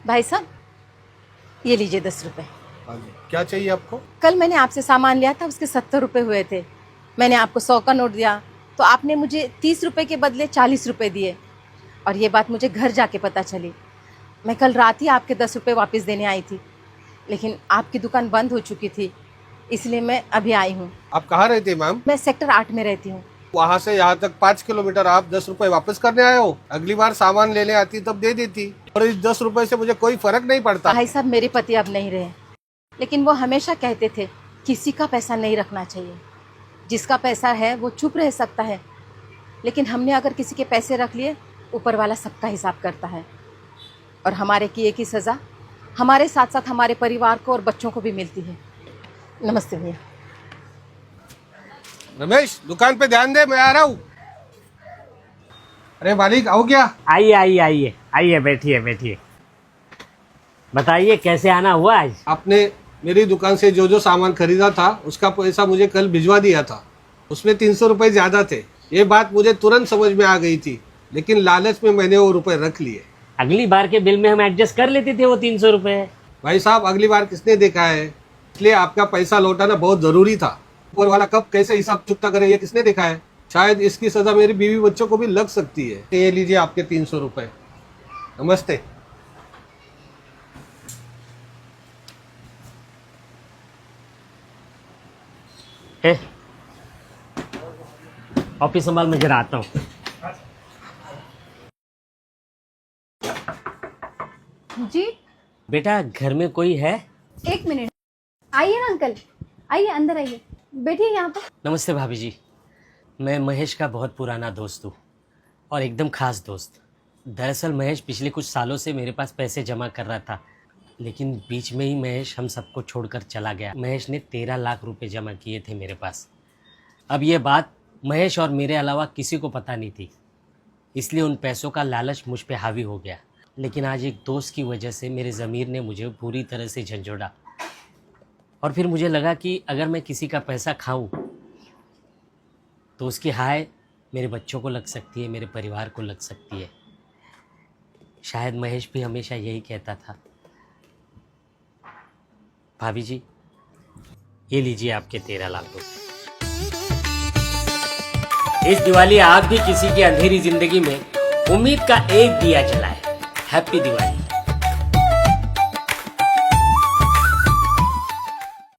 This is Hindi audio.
भाई साहब, ये लीजिए 10 रुपए। हाँ जी, क्या चाहिए आपको? कल मैंने आपसे सामान लिया था, उसके 70 रुपए हुए थे। मैंने आपको 100 का नोट दिया तो आपने मुझे 30 रुपए के बदले 40 रुपए दिए। और ये बात मुझे घर जाके पता चली। मैं कल रात ही आपके 10 रुपए वापस देने आई थी, लेकिन आपकी दुकान बंद हो चुकी थी, इसलिए मैं अभी आई हूँ। आप कहाँ रहते हैं मैम? मैं सेक्टर 8 में रहती हूँ। वहाँ से यहाँ तक 5 किलोमीटर, आप 10 रुपए वापस करने आए हो? अगली बार सामान लेने आती तब दे देती। और इस 10 रुपए से मुझे कोई फर्क नहीं पड़ता। भाई साहब, मेरे पति अब नहीं रहे, लेकिन वो हमेशा कहते थे किसी का पैसा नहीं रखना चाहिए। जिसका पैसा है वो चुप रह सकता है, लेकिन हमने अगर किसी के पैसे रख लिए, ऊपर वाला सबका हिसाब करता है। और हमारे किए की सज़ा हमारे साथ साथ हमारे परिवार को और बच्चों को भी मिलती है। नमस्ते भैया। रमेश, दुकान पे ध्यान दे, मैं आ रहा हूँ। अरे मालिक, आओ क्या? आइए आइए आइए आइए, बैठिए बैठिए। बताइए कैसे आना हुआ आज? आपने मेरी दुकान से जो जो सामान खरीदा था उसका पैसा मुझे कल भिजवा दिया था। उसमें 300 रुपए ज्यादा थे। ये बात मुझे तुरंत समझ में आ गई थी, लेकिन लालच में मैंने वो रुपए रख लिए। अगली बार के बिल में हम एडजस्ट कर लेते थे वो 300 रुपए। भाई साहब, अगली बार किसने देखा है? इसलिए आपका पैसा लौटाना बहुत जरूरी था। ऊपर वाला कब कैसे हिसाब चुकता करे, ये किसने देखा है? शायद इसकी सजा मेरी बीवी बच्चों को भी लग सकती है। ये लीजिए आपके 300 रुपए। नमस्ते। ऑफिस संभाल, मैं जरा आता हूँ। जी बेटा, घर में कोई है? एक मिनट, आइए ना अंकल, आइए अंदर आइए, बैठिए यहाँ पर। नमस्ते भाभी जी। मैं महेश का बहुत पुराना दोस्त हूँ और एकदम खास दोस्त। दरअसल महेश पिछले कुछ सालों से मेरे पास पैसे जमा कर रहा था, लेकिन बीच में ही महेश हम सबको छोड़कर चला गया। महेश ने 13 लाख रुपए जमा किए थे मेरे पास। अब ये बात महेश और मेरे अलावा किसी को पता नहीं थी, इसलिए उन पैसों का लालच मुझ पे हावी हो गया। लेकिन आज एक दोस्त की वजह से मेरे ज़मीर ने मुझे पूरी तरह से झंझोड़ा, और फिर मुझे लगा कि अगर मैं किसी का पैसा खाऊं तो उसकी हाय मेरे बच्चों को लग सकती है, मेरे परिवार को लग सकती है। शायद महेश भी हमेशा यही कहता था। भाभी जी, ये लीजिए आपके 13 लाख रुपए। इस दिवाली आप भी किसी की अंधेरी जिंदगी में उम्मीद का एक दिया जलाए। हैप्पी दिवाली।